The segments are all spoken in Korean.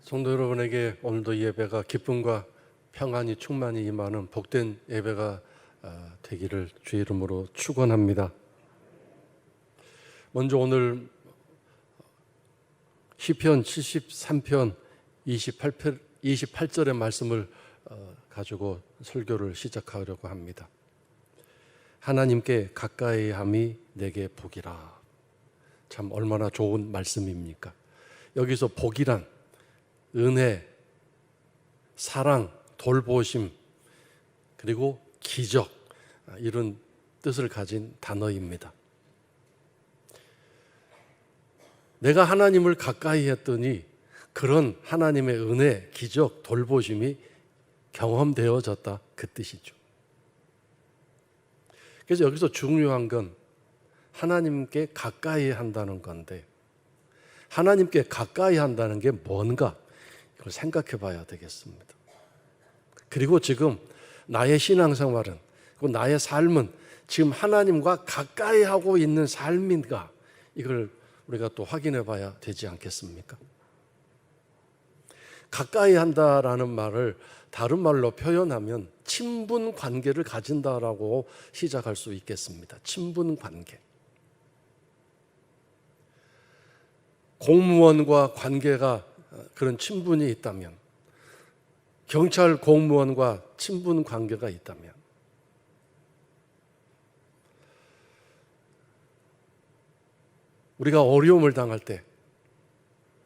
성도 여러분에게 오늘도 예배가 기쁨과 평안이 충만히 임하는 복된 예배가 되기를 주의 이름으로 축원합니다. 먼저 오늘 시편 73편 28절의 말씀을 가지고 설교를 시작하려고 합니다. 하나님께 가까이 함이 내게 복이라. 참 얼마나 좋은 말씀입니까? 여기서 복이란 은혜, 사랑, 돌보심, 그리고 기적, 이런 뜻을 가진 단어입니다. 내가 하나님을 가까이 했더니 그런 하나님의 은혜, 기적, 돌보심이 경험되어졌다, 그 뜻이죠. 그래서 여기서 중요한 건 하나님께 가까이 한다는 건데, 하나님께 가까이 한다는 게 뭔가 이걸 생각해 봐야 되겠습니다. 그리고 지금 나의 신앙생활은, 그리고 나의 삶은 지금 하나님과 가까이 하고 있는 삶인가, 이걸 우리가 또 확인해 봐야 되지 않겠습니까? 가까이 한다라는 말을 다른 말로 표현하면 친분 관계를 가진다라고 시작할 수 있겠습니다. 친분 관계. 공무원과 관계가 그런 친분이 있다면, 경찰 공무원과 친분 관계가 있다면, 우리가 어려움을 당할 때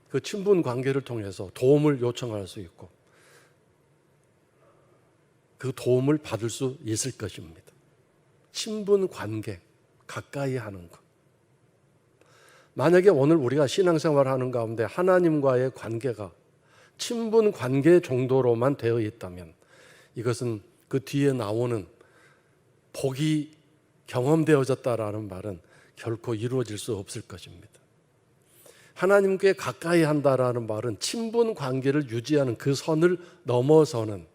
그 친분 관계를 통해서 도움을 요청할 수 있고 그 도움을 받을 수 있을 것입니다. 친분 관계, 가까이 하는 것. 만약에 오늘 우리가 신앙생활을 하는 가운데 하나님과의 관계가 친분 관계 정도로만 되어 있다면, 이것은 그 뒤에 나오는 복이 경험되어졌다라는 말은 결코 이루어질 수 없을 것입니다. 하나님께 가까이 한다라는 말은 친분 관계를 유지하는 그 선을 넘어서는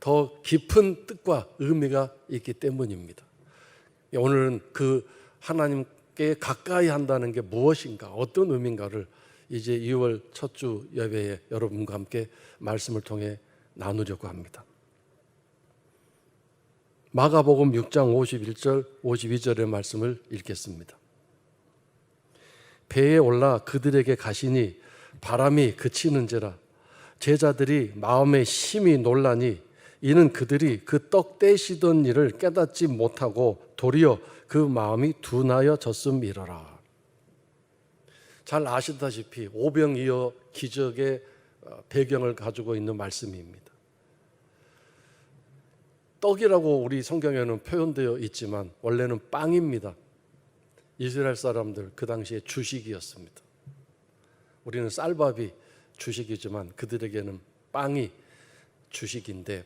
더 깊은 뜻과 의미가 있기 때문입니다. 오늘은 그 하나님께 가까이 한다는 게 무엇인가, 어떤 의미인가를 이제 2월 첫 주 예배에 여러분과 함께 말씀을 통해 나누려고 합니다. 마가복음 6장 51절, 52절의 말씀을 읽겠습니다. 배에 올라 그들에게 가시니 바람이 그치는지라 제자들이 마음에 심히 놀라니 이는 그들이 그 떡 떼시던 일을 깨닫지 못하고 도리어 그 마음이 둔하여졌음이러라. 잘 아시다시피 오병이어 기적의 배경을 가지고 있는 말씀입니다. 떡이라고 우리 성경에는 표현되어 있지만 원래는 빵입니다. 이스라엘 사람들 그 당시에 주식이었습니다. 우리는 쌀밥이 주식이지만 그들에게는 빵이 주식인데,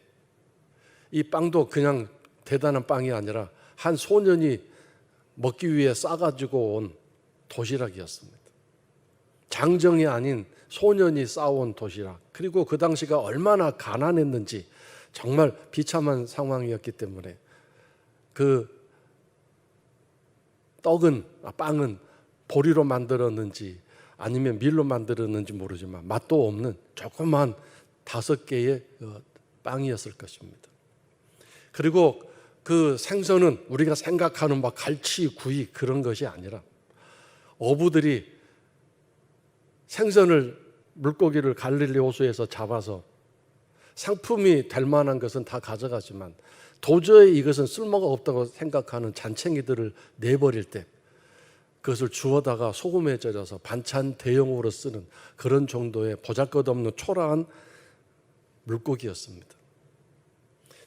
이 빵도 그냥 대단한 빵이 아니라 한 소년이 먹기 위해 싸가지고 온 도시락이었습니다. 장정이 아닌 소년이 싸온 도시락. 그리고 그 당시가 얼마나 가난했는지, 정말 비참한 상황이었기 때문에 그 빵은 보리로 만들었는지 아니면 밀로 만들었는지 모르지만 맛도 없는 조그만 5개의 빵이었을 것입니다. 그리고 그 생선은 우리가 생각하는 막 갈치, 구이 그런 것이 아니라 어부들이 생선을, 물고기를 갈릴리 호수에서 잡아서 상품이 될 만한 것은 다 가져가지만 도저히 이것은 쓸모가 없다고 생각하는 잔챙이들을 내버릴 때 그것을 주워다가 소금에 절여서 반찬 대용으로 쓰는 그런 정도의 보잘것없는 초라한 물고기였습니다.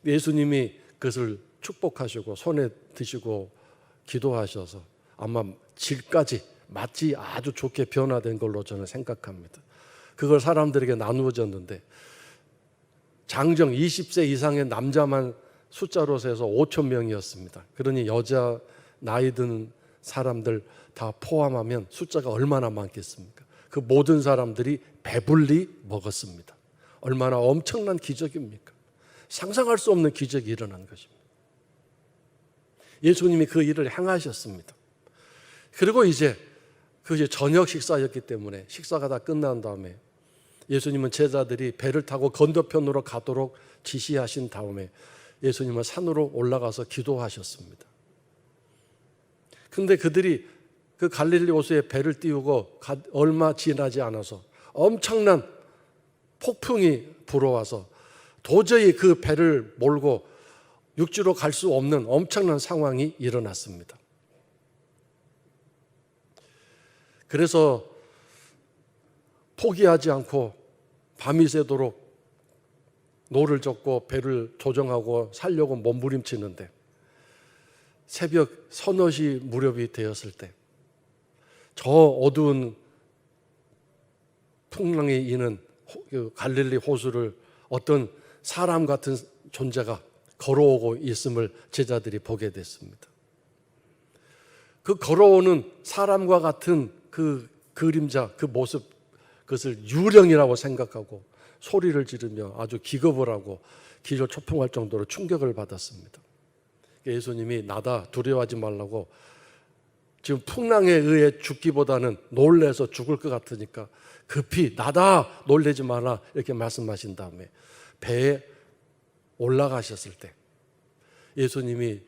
예수님이 그것을 축복하시고 손에 드시고 기도하셔서 아마 질까지 맛이 아주 좋게 변화된 걸로 저는 생각합니다. 그걸 사람들에게 나누어졌는데 장정 20세 이상의 남자만 숫자로 세서 5천 명이었습니다. 그러니 여자, 나이 든 사람들 다 포함하면 숫자가 얼마나 많겠습니까? 그 모든 사람들이 배불리 먹었습니다. 얼마나 엄청난 기적입니까? 상상할 수 없는 기적이 일어난 것입니다. 예수님이 그 일을 행하셨습니다. 그리고 이제 그 저녁 식사였기 때문에 식사가 다 끝난 다음에 예수님은 제자들이 배를 타고 건너편으로 가도록 지시하신 다음에 예수님은 산으로 올라가서 기도하셨습니다. 그런데 그들이 그 갈릴리 호수에 배를 띄우고 얼마 지나지 않아서 엄청난 폭풍이 불어와서 도저히 그 배를 몰고 육지로 갈 수 없는 엄청난 상황이 일어났습니다. 그래서 포기하지 않고 밤이 새도록 노를 젓고 배를 조정하고 살려고 몸부림치는데 새벽 서너 시 무렵이 되었을 때 저 어두운 풍랑이 이는 갈릴리 호수를 어떤 사람 같은 존재가 걸어오고 있음을 제자들이 보게 됐습니다. 그 걸어오는 사람과 같은 그 그림자, 그 모습, 그것을 유령이라고 생각하고 소리를 지르며 아주 기겁을 하고 기절초풍할 정도로 충격을 받았습니다. 예수님이 나다, 두려워하지 말라고, 지금 풍랑에 의해 죽기보다는 놀래서 죽을 것 같으니까 급히 나다, 놀래지 마라 이렇게 말씀하신 다음에 배에 올라가셨을 때 예수님이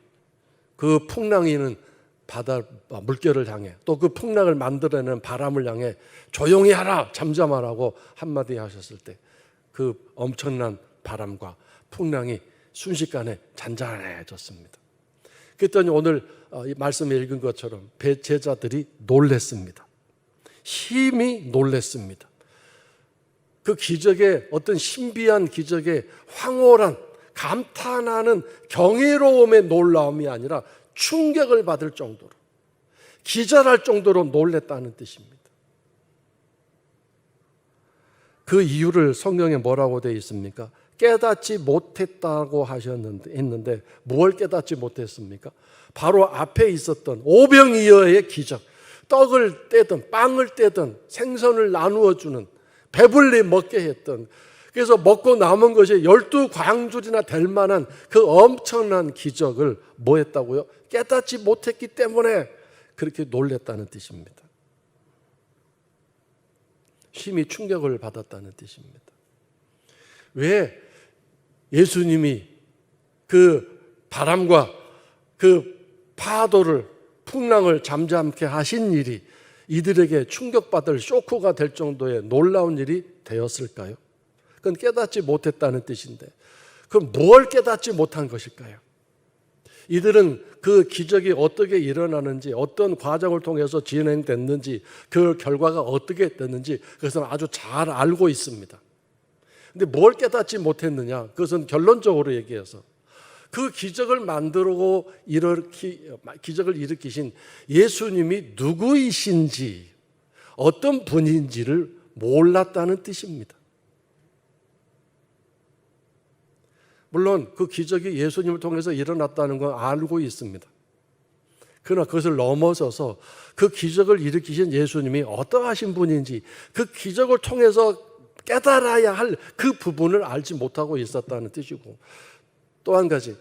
그 풍랑이는 바다 물결을 향해 또 그 풍랑을 만들어내는 바람을 향해 조용히 하라, 잠잠하라고 한마디 하셨을 때 그 엄청난 바람과 풍랑이 순식간에 잔잔해졌습니다. 그랬더니 오늘 이 말씀에 읽은 것처럼 제자들이 놀랬습니다. 심히 놀랬습니다. 그 기적의 어떤 신비한 기적의 황홀한 감탄하는 경이로움의 놀라움이 아니라 충격을 받을 정도로, 기절할 정도로 놀랬다는 뜻입니다. 그 이유를 성경에 뭐라고 되어 있습니까? 깨닫지 못했다고 했는데 뭘 깨닫지 못했습니까? 바로 앞에 있었던 오병이어의 기적, 떡을 떼든 빵을 떼든 생선을 나누어 주는, 배불리 먹게 했던, 그래서 먹고 남은 것이 12광줄이나 될 만한 그 엄청난 기적을 뭐 했다고요? 깨닫지 못했기 때문에 그렇게 놀랬다는 뜻입니다. 심히 충격을 받았다는 뜻입니다. 왜 예수님이 그 바람과 그 파도를, 풍랑을 잠잠케 하신 일이 이들에게 충격받을 쇼크가 될 정도의 놀라운 일이 되었을까요? 그건 깨닫지 못했다는 뜻인데, 그럼 뭘 깨닫지 못한 것일까요? 이들은 그 기적이 어떻게 일어나는지, 어떤 과정을 통해서 진행됐는지, 그 결과가 어떻게 됐는지 그것은 아주 잘 알고 있습니다. 근데 뭘 깨닫지 못했느냐? 그것은 결론적으로 얘기해서 그 기적을 만들고 기적을 일으키신 예수님이 누구이신지, 어떤 분인지를 몰랐다는 뜻입니다. 물론 그 기적이 예수님을 통해서 일어났다는 건 알고 있습니다. 그러나 그것을 넘어서서 그 기적을 일으키신 예수님이 어떠하신 분인지, 그 기적을 통해서 깨달아야 할 그 부분을 알지 못하고 있었다는 뜻이고, 또 한 가지,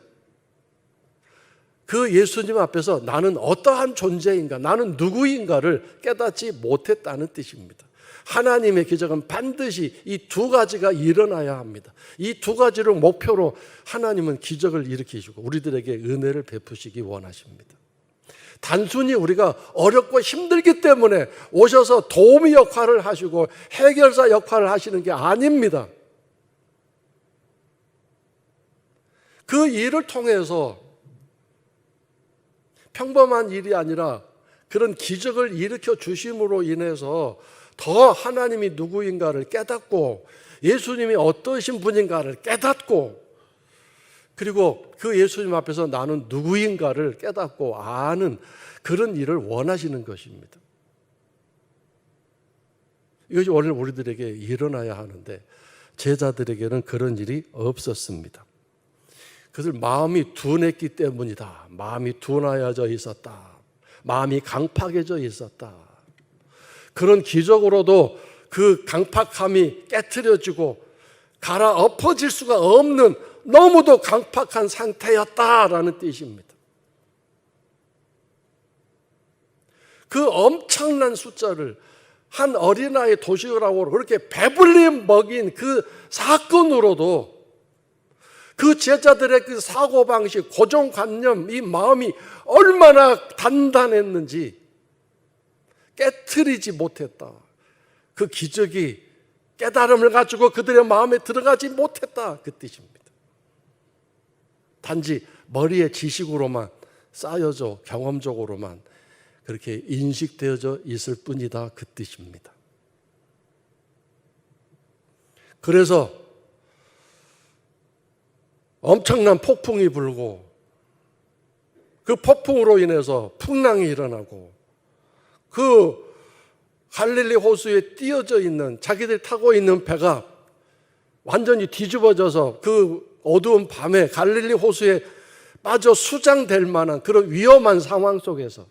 그 예수님 앞에서 나는 어떠한 존재인가, 나는 누구인가를 깨닫지 못했다는 뜻입니다. 하나님의 기적은 반드시 이 두 가지가 일어나야 합니다. 이 두 가지를 목표로 하나님은 기적을 일으키시고 우리들에게 은혜를 베푸시기 원하십니다. 단순히 우리가 어렵고 힘들기 때문에 오셔서 도우미 역할을 하시고 해결사 역할을 하시는 게 아닙니다. 그 일을 통해서 평범한 일이 아니라 그런 기적을 일으켜 주심으로 인해서 더 하나님이 누구인가를 깨닫고 예수님이 어떠신 분인가를 깨닫고, 그리고 그 예수님 앞에서 나는 누구인가를 깨닫고 아는 그런 일을 원하시는 것입니다. 이것이 오늘 우리들에게 일어나야 하는데 제자들에게는 그런 일이 없었습니다. 그것을 마음이 둔했기 때문이다. 마음이 둔하여져 있었다. 마음이 강팍해져 있었다. 그런 기적으로도 그 강팍함이 깨트려지고 갈아엎어질 수가 없는 너무도 강팍한 상태였다라는 뜻입니다. 그 엄청난 숫자를 한 어린아이 도시락으로 그렇게 배불리 먹인 그 사건으로도 그 제자들의 그 사고방식, 고정관념, 이 마음이 얼마나 단단했는지 깨트리지 못했다. 그 기적이 깨달음을 가지고 그들의 마음에 들어가지 못했다. 그 뜻입니다. 단지 머리에 지식으로만 쌓여져 경험적으로만 그렇게 인식되어져 있을 뿐이다. 그 뜻입니다. 그래서 엄청난 폭풍이 불고 그 폭풍으로 인해서 풍랑이 일어나고 그 갈릴리 호수에 띄어져 있는 자기들이 타고 있는 배가 완전히 뒤집어져서 그 어두운 밤에 갈릴리 호수에 빠져 수장될 만한 그런 위험한 상황 속에서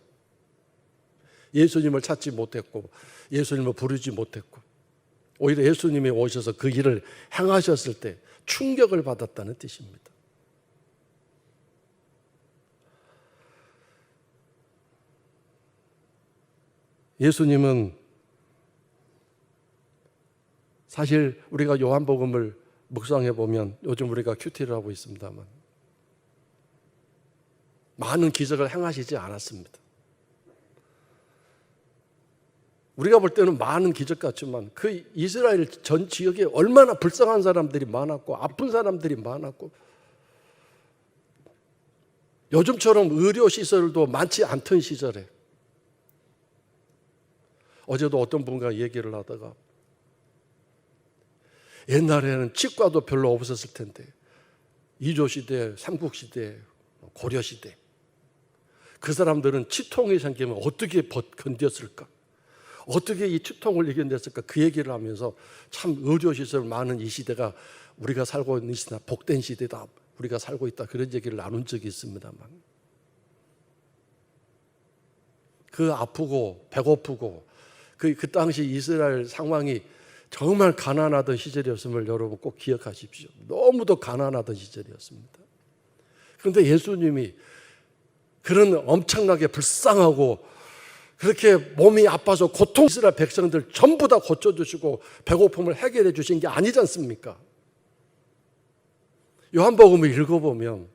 예수님을 찾지 못했고 예수님을 부르지 못했고 오히려 예수님이 오셔서 그 일을 행하셨을 때 충격을 받았다는 뜻입니다. 예수님은 사실 우리가 요한복음을 묵상해 보면 요즘 우리가 큐티를 하고 있습니다만 많은 기적을 행하시지 않았습니다. 우리가 볼 때는 많은 기적 같지만 그 이스라엘 전 지역에 얼마나 불쌍한 사람들이 많았고 아픈 사람들이 많았고 요즘처럼 의료시설도 많지 않던 시절에 어제도 어떤 분과 얘기를 하다가 옛날에는 치과도 별로 없었을 텐데 이조시대, 삼국시대, 고려시대 그 사람들은 치통이 생기면 어떻게 견뎠을까? 어떻게 이 치통을 이겨냈을까? 그 얘기를 하면서 참 의료시설 많은 이 시대가 우리가 살고 있는 시대나 복된 시대다 우리가 살고 있다 그런 얘기를 나눈 적이 있습니다만 그 아프고 배고프고 그 당시 이스라엘 상황이 정말 가난하던 시절이었음을 여러분 꼭 기억하십시오. 너무도 가난하던 시절이었습니다. 그런데 예수님이 그런 엄청나게 불쌍하고 그렇게 몸이 아파서 고통 이스라엘 백성들 전부 다 고쳐주시고 배고픔을 해결해 주신 게 아니지 않습니까? 요한복음을 읽어보면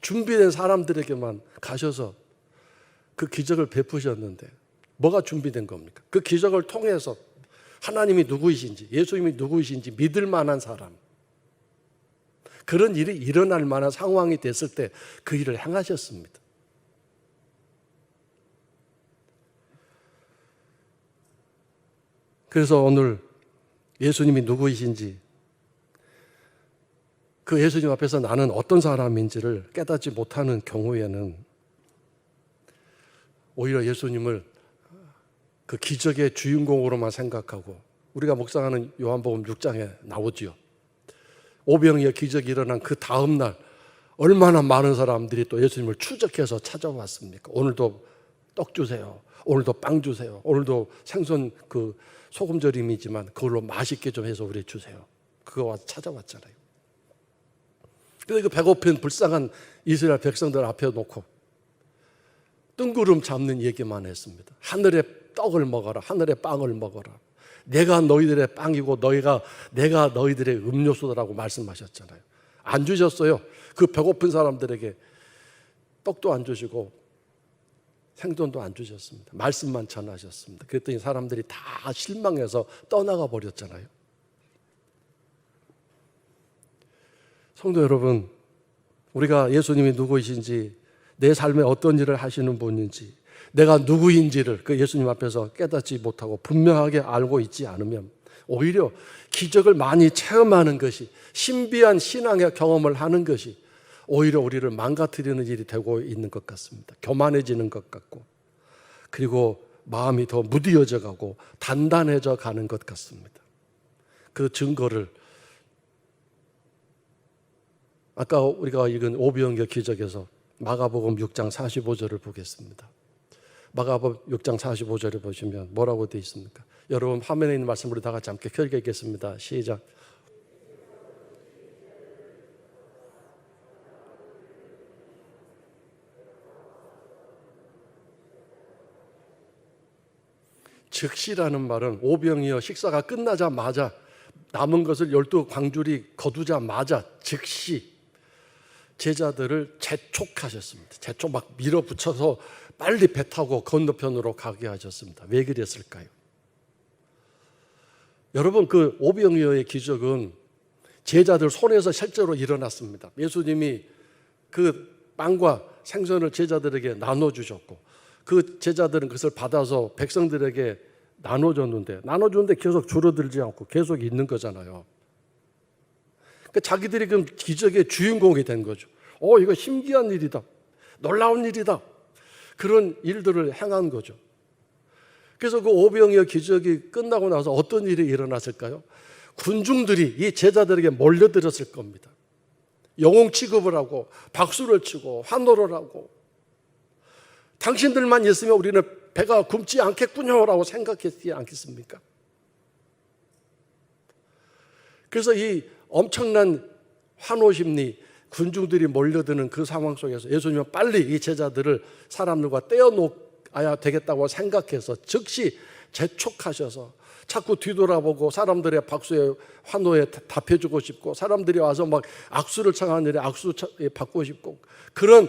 준비된 사람들에게만 가셔서 그 기적을 베푸셨는데 뭐가 준비된 겁니까? 그 기적을 통해서 하나님이 누구이신지 예수님이 누구이신지 믿을 만한 사람 그런 일이 일어날 만한 상황이 됐을 때 그 일을 행하셨습니다. 그래서 오늘 예수님이 누구이신지 그 예수님 앞에서 나는 어떤 사람인지를 깨닫지 못하는 경우에는 오히려 예수님을 그 기적의 주인공으로만 생각하고 우리가 묵상하는 요한복음 6장에 나오지요. 오병이어 기적이 일어난 그 다음 날 얼마나 많은 사람들이 또 예수님을 추적해서 찾아왔습니까? 오늘도 떡 주세요. 오늘도 빵 주세요. 오늘도 생선 그 소금절임이지만 그걸로 맛있게 좀 해서 우리 주세요. 그거 와서 찾아왔잖아요. 그래서 그 배고픈 불쌍한 이스라엘 백성들 앞에 놓고 뜬구름 잡는 얘기만 했습니다. 하늘의 떡을 먹어라. 하늘의 빵을 먹어라. 내가 너희들의 빵이고 내가 너희들의 음료수다라고 말씀하셨잖아요. 안 주셨어요. 그 배고픈 사람들에게 떡도 안 주시고 생존도 안 주셨습니다. 말씀만 전하셨습니다. 그랬더니 사람들이 다 실망해서 떠나가 버렸잖아요. 성도 여러분, 우리가 예수님이 누구이신지 내 삶에 어떤 일을 하시는 분인지 내가 누구인지를 그 예수님 앞에서 깨닫지 못하고 분명하게 알고 있지 않으면 오히려 기적을 많이 체험하는 것이 신비한 신앙의 경험을 하는 것이 오히려 우리를 망가뜨리는 일이 되고 있는 것 같습니다. 교만해지는 것 같고 그리고 마음이 더 무디어져 가고 단단해져 가는 것 같습니다. 그 증거를 아까 우리가 읽은 오병이어 기적에서 마가복음 6장 45절을 보겠습니다. 마가복음 6장 45절을 보시면 뭐라고 되어 있습니까? 여러분 화면에 있는 말씀으로 다 같이 함께 켜게 읽겠습니다. 시작. 즉시라는 말은 오병이어 식사가 끝나자마자 남은 것을 12광주리 거두자마자 즉시 제자들을 재촉하셨습니다. 재촉 막 밀어붙여서 빨리 배 타고 건너편으로 가게 하셨습니다. 왜 그랬을까요? 여러분, 그 오병이어의 기적은 제자들 손에서 실제로 일어났습니다. 예수님이 그 빵과 생선을 제자들에게 나눠주셨고 그 제자들은 그것을 받아서 백성들에게 나눠줬는데 계속 줄어들지 않고 계속 있는 거잖아요. 그러니까 자기들이 그 기적의 주인공이 된 거죠. 이거 신기한 일이다. 놀라운 일이다. 그런 일들을 행한 거죠. 그래서 그 오병이어 기적이 끝나고 나서 어떤 일이 일어났을까요? 군중들이 이 제자들에게 몰려들었을 겁니다. 영웅 취급을 하고 박수를 치고 환호를 하고 당신들만 있으면 우리는 배가 굶지 않겠군요 라고 생각했지 않겠습니까? 그래서 이 엄청난 환호 심리, 군중들이 몰려드는 그 상황 속에서 예수님은 빨리 이 제자들을 사람들과 떼어놓아야 되겠다고 생각해서 즉시 재촉하셔서 자꾸 뒤돌아보고 사람들의 박수에 환호에 답해주고 싶고 사람들이 와서 막 악수를 청하는 일에 악수 받고 싶고 그런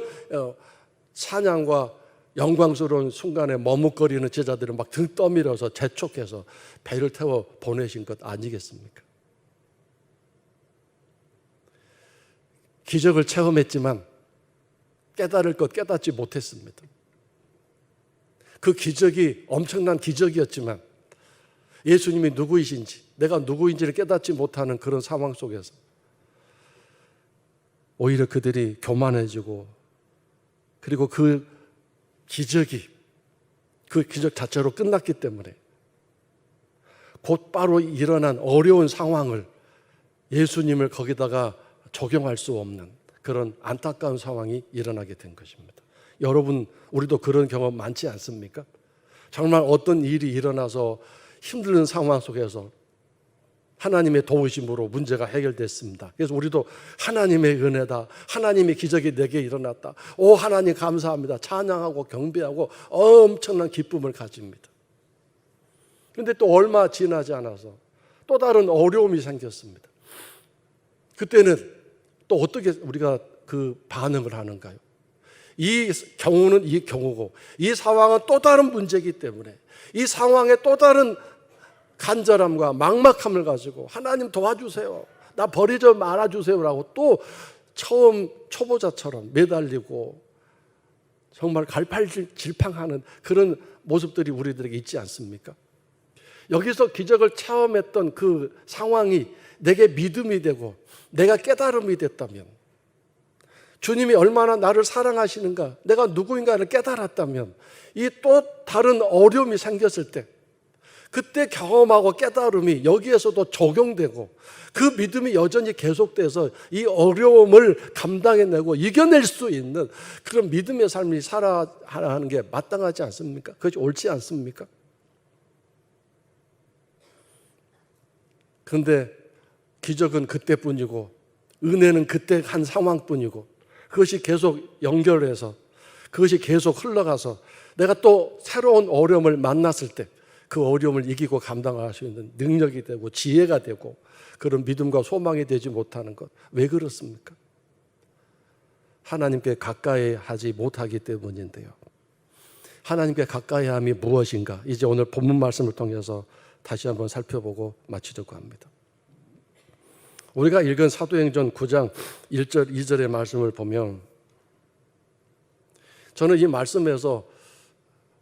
찬양과 영광스러운 순간에 머뭇거리는 제자들은 막 등 떠밀어서 재촉해서 배를 태워 보내신 것 아니겠습니까? 기적을 체험했지만 깨달을 것 깨닫지 못했습니다. 그 기적이 엄청난 기적이었지만 예수님이 누구이신지 내가 누구인지를 깨닫지 못하는 그런 상황 속에서 오히려 그들이 교만해지고 그리고 그 기적 자체로 끝났기 때문에 곧바로 일어난 어려운 상황을 예수님을 거기다가 적용할 수 없는 그런 안타까운 상황이 일어나게 된 것입니다. 여러분, 우리도 그런 경험 많지 않습니까? 정말 어떤 일이 일어나서 힘든 상황 속에서 하나님의 도우심으로 문제가 해결됐습니다. 그래서 우리도 하나님의 은혜다, 하나님의 기적이 내게 일어났다, 오 하나님 감사합니다, 찬양하고 경배하고 엄청난 기쁨을 가집니다. 그런데 또 얼마 지나지 않아서 또 다른 어려움이 생겼습니다. 그때는 또 어떻게 우리가 그 반응을 하는가요? 이 경우는 이 경우고 이 상황은 또 다른 문제이기 때문에 이 상황에 또 다른 간절함과 막막함을 가지고 하나님 도와주세요, 나 버리지 말아주세요 라고 또 처음 초보자처럼 매달리고 정말 갈팔질팡하는 그런 모습들이 우리들에게 있지 않습니까? 여기서 기적을 체험했던 그 상황이 내게 믿음이 되고 내가 깨달음이 됐다면, 주님이 얼마나 나를 사랑하시는가, 내가 누구인가를 깨달았다면, 이 또 다른 어려움이 생겼을 때 그때 경험하고 깨달음이 여기에서도 적용되고 그 믿음이 여전히 계속돼서 이 어려움을 감당해내고 이겨낼 수 있는 그런 믿음의 삶이 살아가는 게 마땅하지 않습니까? 그것이 옳지 않습니까? 그런데 기적은 그때뿐이고 은혜는 그때 한 상황뿐이고 그것이 계속 연결해서 그것이 계속 흘러가서 내가 또 새로운 어려움을 만났을 때 그 어려움을 이기고 감당할 수 있는 능력이 되고 지혜가 되고 그런 믿음과 소망이 되지 못하는 것, 왜 그렇습니까? 하나님께 가까이 하지 못하기 때문인데요. 하나님께 가까이 함이 무엇인가, 이제 오늘 본문 말씀을 통해서 다시 한번 살펴보고 마치려고 합니다. 우리가 읽은 사도행전 9장 1절 2절의 말씀을 보면 저는 이 말씀에서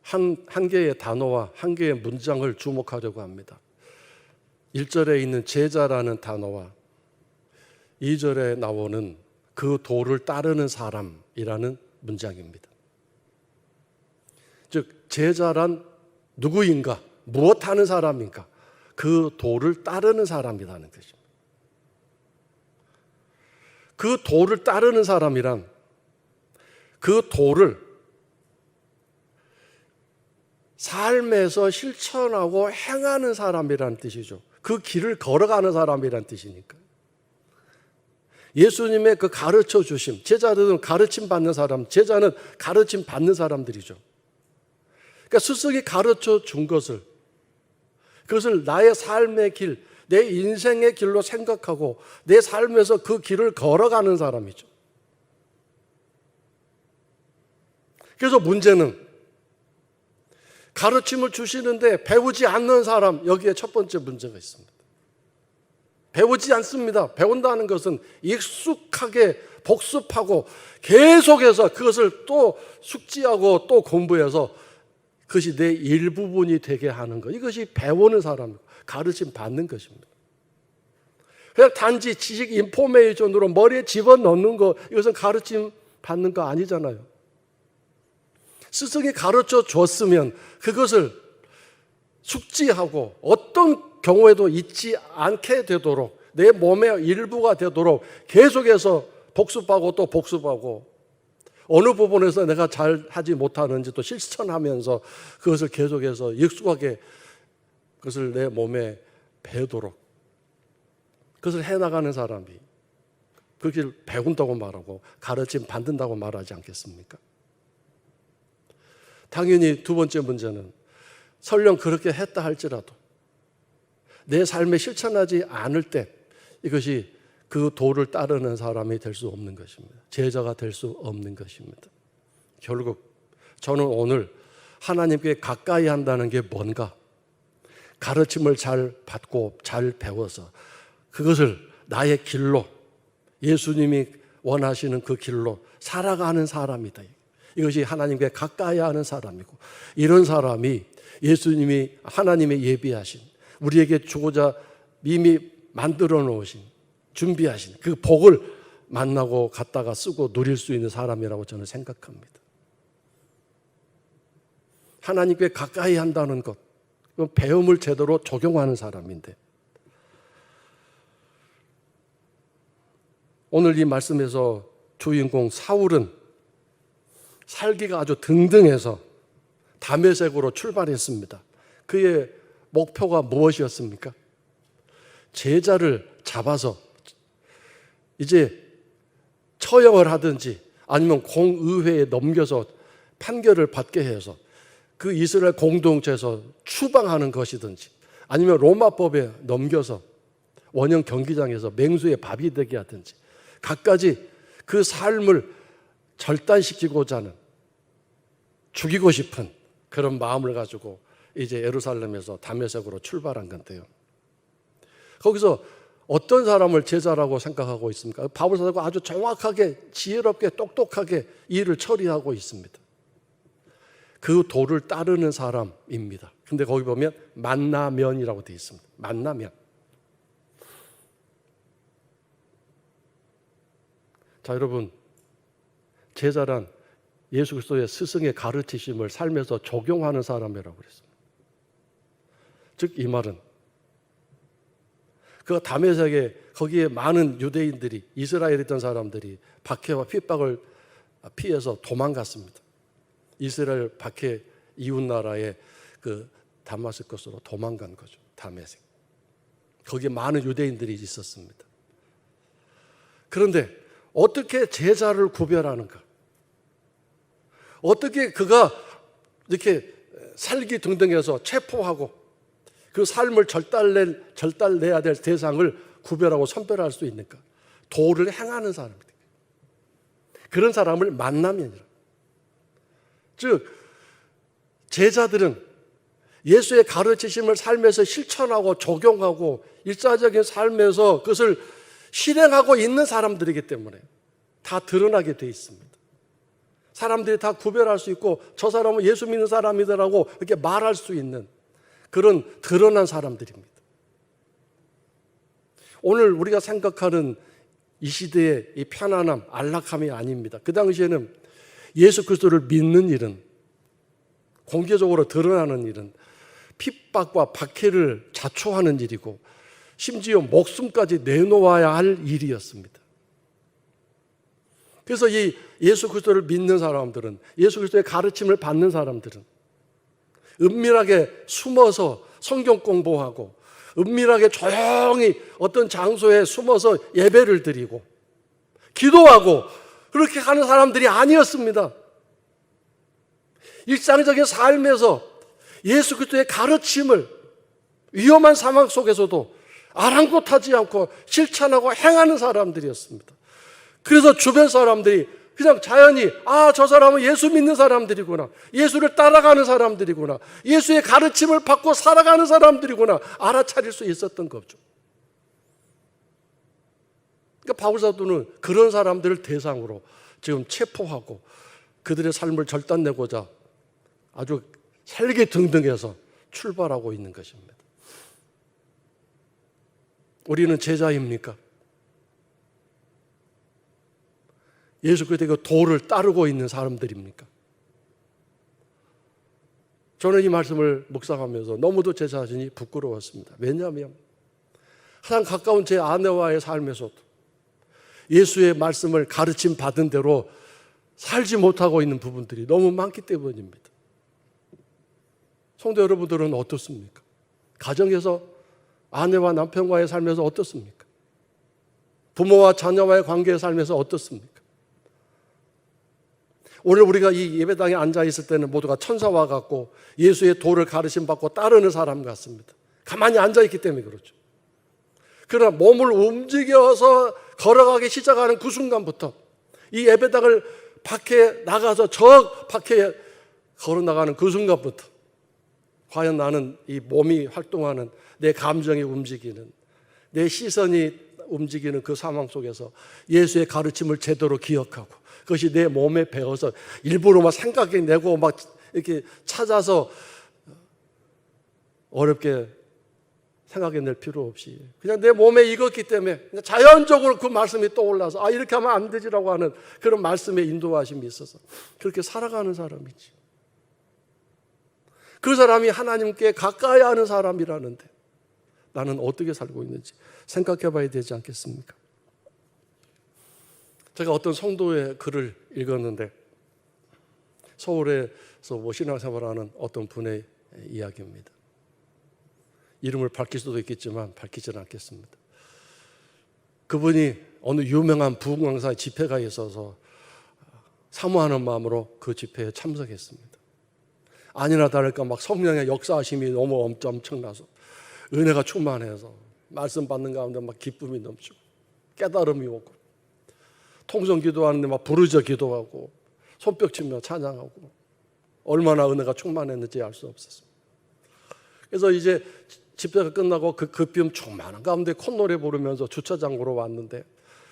한 개의 단어와 한 개의 문장을 주목하려고 합니다. 1절에 있는 제자라는 단어와 2절에 나오는 그 도를 따르는 사람이라는 문장입니다. 즉 제자란 누구인가, 무엇하는 사람인가, 그 도를 따르는 사람이라는 것입니다. 그 도를 따르는 사람이란 그 도를 삶에서 실천하고 행하는 사람이라는 뜻이죠. 그 길을 걸어가는 사람이라는 뜻이니까. 예수님의 그 가르쳐 주심, 제자들은 가르침 받는 사람, 제자는 가르침 받는 사람들이죠. 그러니까 스승이 가르쳐 준 것을 그것을 나의 삶의 길, 내 인생의 길로 생각하고 내 삶에서 그 길을 걸어가는 사람이죠. 그래서 문제는 가르침을 주시는데 배우지 않는 사람, 여기에 첫 번째 문제가 있습니다. 배우지 않습니다. 배운다는 것은 익숙하게 복습하고 계속해서 그것을 또 숙지하고 또 공부해서 그것이 내 일부분이 되게 하는 것. 이것이 배우는 사람이고 가르침 받는 것입니다. 그냥 단지 지식 인포메이션으로 머리에 집어넣는 거, 이것은 가르침 받는 거 아니잖아요. 스승이 가르쳐 줬으면 그것을 숙지하고 어떤 경우에도 잊지 않게 되도록 내 몸의 일부가 되도록 계속해서 복습하고 또 복습하고 어느 부분에서 내가 잘 하지 못하는지 또 실천하면서 그것을 계속해서 익숙하게 그것을 내 몸에 배도록 그것을 해나가는 사람이 그것을 배운다고 말하고 가르침 받는다고 말하지 않겠습니까? 당연히 두 번째 문제는 설령 그렇게 했다 할지라도 내 삶에 실천하지 않을 때 이것이 그 도를 따르는 사람이 될 수 없는 것입니다. 제자가 될 수 없는 것입니다. 결국 저는 오늘 하나님께 가까이 한다는 게 뭔가? 가르침을 잘 받고 잘 배워서 그것을 나의 길로 예수님이 원하시는 그 길로 살아가는 사람이다. 이것이 하나님께 가까이 하는 사람이고 이런 사람이 예수님이 하나님의 예비하신 우리에게 주고자 이미 만들어 놓으신 준비하신 그 복을 만나고 갔다가 쓰고 누릴 수 있는 사람이라고 저는 생각합니다. 하나님께 가까이 한다는 것, 배움을 제대로 적용하는 사람인데 오늘 이 말씀에서 주인공 사울은 살기가 아주 등등해서 다메섹으로 출발했습니다. 그의 목표가 무엇이었습니까? 제자를 잡아서 이제 처형을 하든지 아니면 공의회에 넘겨서 판결을 받게 해서 그 이스라엘 공동체에서 추방하는 것이든지 아니면 로마법에 넘겨서 원형 경기장에서 맹수의 밥이 되게 하든지 갖가지 그 삶을 절단시키고자 하는 죽이고 싶은 그런 마음을 가지고 이제 예루살렘에서 다메섹으로 출발한 건데요. 거기서 어떤 사람을 제자라고 생각하고 있습니까? 바울 사도가 아주 정확하게 지혜롭게 똑똑하게 일을 처리하고 있습니다. 그 도를 따르는 사람입니다. 근데 거기 보면 만나면이라고 되어 있습니다. 만나면. 자, 여러분, 제자란 예수 그리스도의 스승의 가르치심을 삶에서 적용하는 사람이라고 그랬습니다. 즉 이 말은 그 다메섹에 거기에 많은 유대인들이 이스라엘에 있던 사람들이 박해와 핍박을 피해서 도망갔습니다. 이스라엘 박해 이웃 나라의 그 다마스커스로 도망간 거죠. 다메섹. 거기에 많은 유대인들이 있었습니다. 그런데 어떻게 제자를 구별하는가? 어떻게 그가 이렇게 살기 등등해서 체포하고 그 삶을 절달내야 될 대상을 구별하고 선별할 수 있는가? 도를 행하는 사람입니다. 그런 사람을 만나면이라. 즉 제자들은 예수의 가르치심을 삶에서 실천하고 적용하고 일상적인 삶에서 그것을 실행하고 있는 사람들이기 때문에 다 드러나게 돼 있습니다. 사람들이 다 구별할 수 있고 저 사람은 예수 믿는 사람이더라고 이렇게 말할 수 있는 그런 드러난 사람들입니다. 오늘 우리가 생각하는 이 시대의 이 편안함, 안락함이 아닙니다. 그 당시에는 예수 그리스도를 믿는 일은 공개적으로 드러나는 일은 핍박과 박해를 자초하는 일이고 심지어 목숨까지 내놓아야 할 일이었습니다. 그래서 이 예수 그리스도를 믿는 사람들은 예수 그리스도의 가르침을 받는 사람들은 은밀하게 숨어서 성경 공부하고 은밀하게 조용히 어떤 장소에 숨어서 예배를 드리고 기도하고 그렇게 하는 사람들이 아니었습니다. 일상적인 삶에서 예수 그리스도의 가르침을 위험한 상황 속에서도 아랑곳하지 않고 실천하고 행하는 사람들이었습니다. 그래서 주변 사람들이 그냥 자연히 저 사람은 예수 믿는 사람들이구나, 예수를 따라가는 사람들이구나, 예수의 가르침을 받고 살아가는 사람들이구나 알아차릴 수 있었던 거죠. 그러니까 바울사도는 그런 사람들을 대상으로 지금 체포하고 그들의 삶을 절단내고자 아주 헬기등등해서 출발하고 있는 것입니다. 우리는 제자입니까? 예수 그리스도의 도를 따르고 있는 사람들입니까? 저는 이 말씀을 묵상하면서 너무도 제 자신이 부끄러웠습니다. 왜냐하면 가장 가까운 제 아내와의 삶에서도 예수의 말씀을 가르침 받은 대로 살지 못하고 있는 부분들이 너무 많기 때문입니다. 성도 여러분들은 어떻습니까? 가정에서 아내와 남편과의 삶에서 어떻습니까? 부모와 자녀와의 관계의 삶에서 어떻습니까? 오늘 우리가 이 예배당에 앉아 있을 때는 모두가 천사와 같고 예수의 도를 가르침 받고 따르는 사람 같습니다. 가만히 앉아 있기 때문에 그렇죠. 그러나 몸을 움직여서 걸어가기 시작하는 그 순간부터 이 예배당을 밖에 나가서 저 밖에 걸어 나가는 그 순간부터 과연 나는 이 몸이 활동하는, 내 감정이 움직이는, 내 시선이 움직이는 그 상황 속에서 예수의 가르침을 제대로 기억하고 그것이 내 몸에 배어서 일부러 막 생각해내고 막 이렇게 찾아서 어렵게 생각해낼 필요 없이 그냥 내 몸에 익었기 때문에 그냥 자연적으로 그 말씀이 떠올라서 이렇게 하면 안 되지라고 하는 그런 말씀의 인도하심이 있어서 그렇게 살아가는 사람이지. 그 사람이 하나님께 가까이 하는 사람이라는데 나는 어떻게 살고 있는지 생각해 봐야 되지 않겠습니까? 제가 어떤 성도의 글을 읽었는데 서울에서 신앙생활하는 어떤 분의 이야기입니다. 이름을 밝힐 수도 있겠지만 밝히지는 않겠습니다. 그분이 어느 유명한 부흥강사의 집회가 있어서 사모하는 마음으로 그 집회에 참석했습니다. 아니나 다를까 막 성령의 역사하심이 너무 엄청나서 은혜가 충만해서 말씀 받는 가운데 막 기쁨이 넘치고 깨달음이 오고 통성 기도하는데 막 부르짖어 기도하고 손뼉 치며 찬양하고 얼마나 은혜가 충만했는지 알 수 없었습니다. 그래서 이제 집회가 끝나고 그 기쁨 충만한 가운데 콧노래 부르면서 주차장으로 왔는데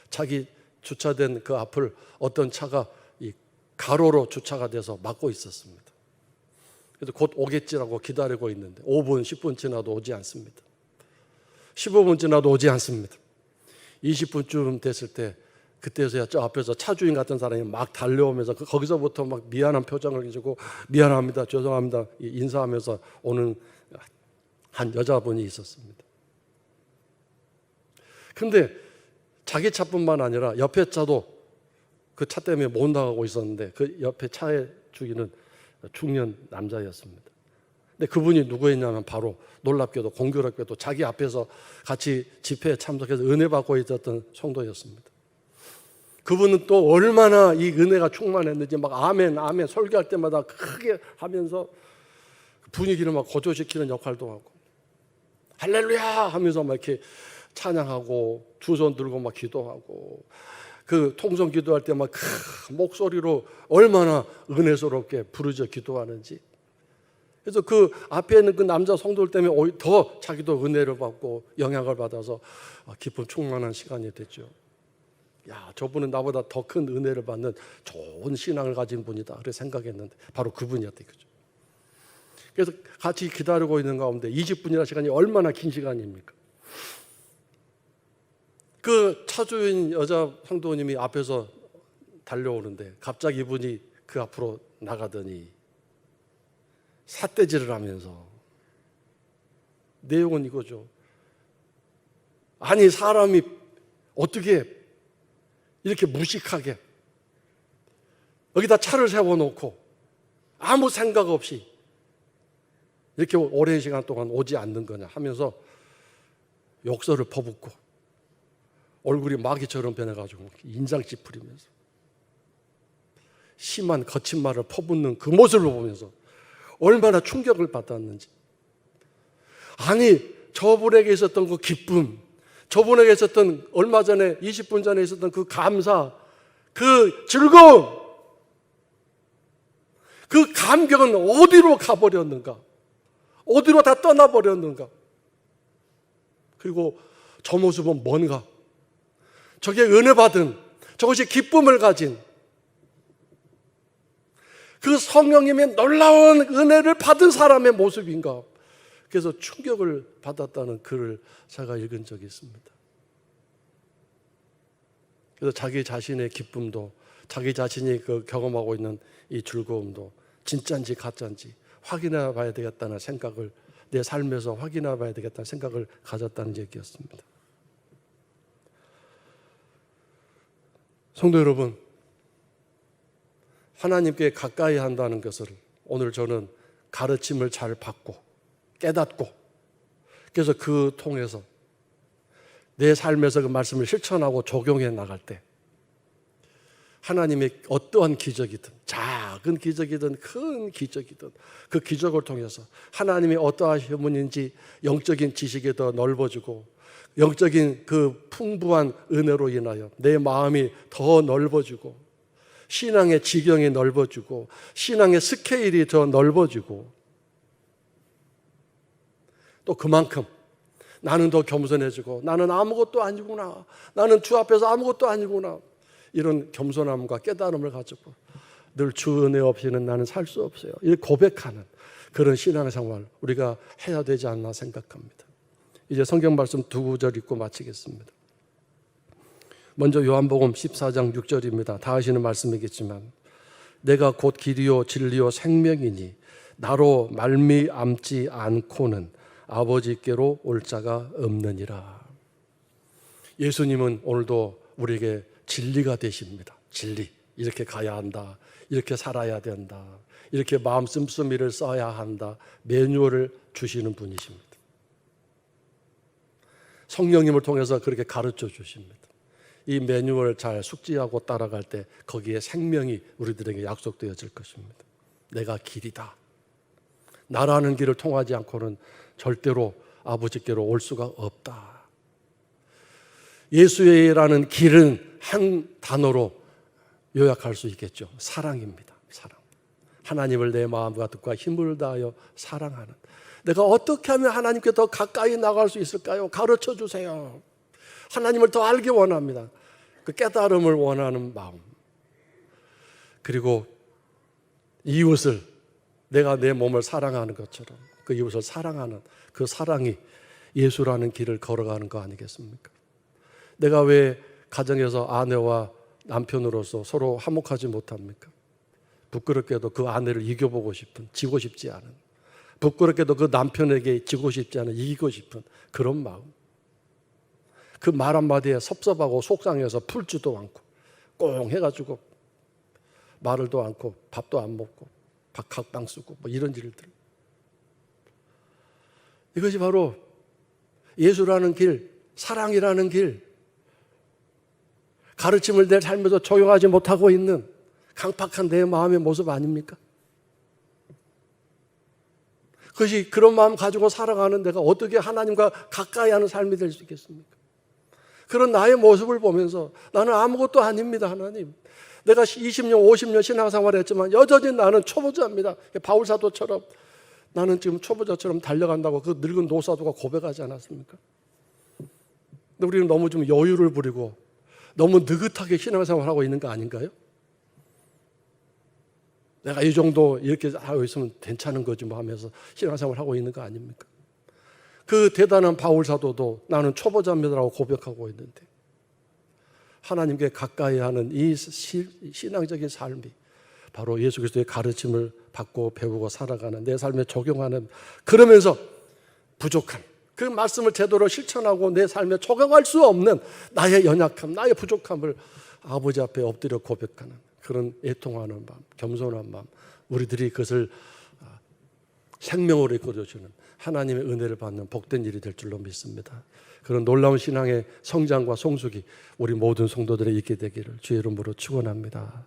자기 주차된 그 앞을 어떤 차가 이 가로로 주차가 돼서 막고 있었습니다. 그래서 곧 오겠지라고 기다리고 있는데 5분, 10분 지나도 오지 않습니다. 15분 지나도 오지 않습니다. 20분쯤 됐을 때 그때서야 저 앞에서 차주인 같은 사람이 막 달려오면서 거기서부터 막 미안한 표정을 가지고 미안합니다, 죄송합니다 인사하면서 오는 한 여자분이 있었습니다. 근데 자기 차뿐만 아니라 옆에 차도 그 차 때문에 못 나가고 있었는데 그 옆에 차의 주인은 중년 남자였습니다. 근데 그분이 누구였냐면 바로 놀랍게도 공교롭게도 자기 앞에서 같이 집회에 참석해서 은혜 받고 있었던 성도였습니다. 그분은 또 얼마나 이 은혜가 충만했는지 막 아멘 아멘 설교할 때마다 크게 하면서 분위기를 막 고조시키는 역할도 하고 할렐루야 하면서 막 이렇게 찬양하고 두 손 들고 막 기도하고 그 통성 기도할 때 막 목소리로 얼마나 은혜스럽게 부르짖어 기도하는지. 그래서 그 앞에 있는 그 남자 성도들 때문에 오히려 더 자기도 은혜를 받고 영향을 받아서 기쁨 충만한 시간이 됐죠. 야, 저분은 나보다 더 큰 은혜를 받는 좋은 신앙을 가진 분이다 그렇게 생각했는데 바로 그분이었던 거죠. 그래서 같이 기다리고 있는 가운데 20분이라는 시간이 얼마나 긴 시간입니까? 그 차주인 여자 성도님이 앞에서 달려오는데 갑자기 이분이 그 앞으로 나가더니 삿대질을 하면서 내용은 이거죠. 아니 사람이 어떻게 이렇게 무식하게 여기다 차를 세워놓고 아무 생각 없이 이렇게 오랜 시간 동안 오지 않는 거냐 하면서 욕설을 퍼붓고 얼굴이 마귀처럼 변해가지고 인상 찌푸리면서 심한 거친 말을 퍼붓는 그 모습을 보면서 얼마나 충격을 받았는지. 아니, 저분에게 있었던 그 기쁨, 저분에게 있었던 얼마 전에 20분 전에 있었던 그 감사, 그 즐거움, 그 감격은 어디로 가버렸는가? 어디로 다 떠나버렸는가? 그리고 저 모습은 뭔가? 저게 은혜 받은, 저것이 기쁨을 가진 그 성령님의 놀라운 은혜를 받은 사람의 모습인가? 그래서 충격을 받았다는 글을 제가 읽은 적이 있습니다. 그래서 자기 자신의 기쁨도, 자기 자신이 그 경험하고 있는 이 즐거움도 진짜인지 가짜인지 확인해 봐야 되겠다는 생각을, 내 삶에서 확인해 봐야 되겠다는 생각을 가졌다는 얘기였습니다. 성도 여러분, 하나님께 가까이 한다는 것을 오늘 저는 가르침을 잘 받고 깨닫고, 그래서 그 통해서 내 삶에서 그 말씀을 실천하고 적용해 나갈 때 하나님의 어떠한 기적이든, 작은 기적이든 큰 기적이든 그 기적을 통해서 하나님이 어떠하신 분인지 영적인 지식이 더 넓어지고, 영적인 그 풍부한 은혜로 인하여 내 마음이 더 넓어지고, 신앙의 지경이 넓어지고, 신앙의 스케일이 더 넓어지고, 또 그만큼 나는 더 겸손해지고, 나는 아무것도 아니구나, 나는 주 앞에서 아무것도 아니구나, 이런 겸손함과 깨달음을 가지고 늘 주 은혜 없이는 나는 살 수 없어요, 이렇게 고백하는 그런 신앙생활 우리가 해야 되지 않나 생각합니다. 이제 성경 말씀 두 구절 읽고 마치겠습니다. 먼저 요한복음 14장 6절입니다. 다 아시는 말씀이겠지만, 내가 곧 길이요 진리요 생명이니 나로 말미암지 않고는 아버지께로 올 자가 없느니라. 예수님은 오늘도 우리에게 진리가 되십니다. 진리, 이렇게 가야 한다, 이렇게 살아야 된다, 이렇게 마음 씀씀이를 써야 한다, 매뉴얼을 주시는 분이십니다. 성령님을 통해서 그렇게 가르쳐 주십니다. 이 매뉴얼을 잘 숙지하고 따라갈 때 거기에 생명이 우리들에게 약속되어질 것입니다. 내가 길이다, 나라는 길을 통하지 않고는 절대로 아버지께로 올 수가 없다. 예수의라는 길은 한 단어로 요약할 수 있겠죠. 사랑입니다. 사랑. 하나님을 내 마음과 뜻과 힘을 다하여 사랑하는. 내가 어떻게 하면 하나님께 더 가까이 나갈 수 있을까요? 가르쳐 주세요. 하나님을 더 알기 원합니다. 그 깨달음을 원하는 마음. 그리고 이웃을, 내가 내 몸을 사랑하는 것처럼 그 이웃을 사랑하는 그 사랑이 예수라는 길을 걸어가는 거 아니겠습니까? 내가 왜 가정에서 아내와 남편으로서 서로 화목하지 못합니까? 부끄럽게도 그 아내를 이겨보고 싶은, 지고 싶지 않은, 부끄럽게도 그 남편에게 지고 싶지 않은, 이기고 싶은 그런 마음. 그 말 한마디에 섭섭하고 속상해서 풀지도 않고 꽁 해가지고 말을도 않고 밥도 안 먹고 각방 쓰고 뭐 이런 일들. 이것이 바로 예수라는 길, 사랑이라는 길, 가르침을 내 삶에서 적용하지 못하고 있는 강팍한 내 마음의 모습 아닙니까? 그것이 그런 마음 가지고 살아가는 내가 어떻게 하나님과 가까이 하는 삶이 될 수 있겠습니까? 그런 나의 모습을 보면서 나는 아무것도 아닙니다, 하나님. 내가 20년, 50년 신앙생활을 했지만 여전히 나는 초보자입니다. 바울 사도처럼 나는 지금 초보자처럼 달려간다고 그 늙은 노사도가 고백하지 않았습니까? 근데 우리는 너무 좀 여유를 부리고 너무 느긋하게 신앙생활하고 있는 거 아닌가요? 내가 이 정도 이렇게 하고 있으면 괜찮은 거지 뭐 하면서 신앙생활하고 있는 거 아닙니까? 그 대단한 바울 사도도 나는 초보자입니다라고 고백하고 있는데, 하나님께 가까이 하는 이 신앙적인 삶이 바로 예수 그리스도의 가르침을 받고 배우고 살아가는, 내 삶에 적용하는, 그러면서 부족한 그 말씀을 제대로 실천하고 내 삶에 적용할 수 없는 나의 연약함, 나의 부족함을 아버지 앞에 엎드려 고백하는 그런 애통하는 마음, 겸손한 마음, 우리들이 그것을 생명으로 이끌어주는 하나님의 은혜를 받는 복된 일이 될 줄로 믿습니다. 그런 놀라운 신앙의 성장과 성숙이 우리 모든 성도들의 있게 되기를 주의 이름으로 축원합니다.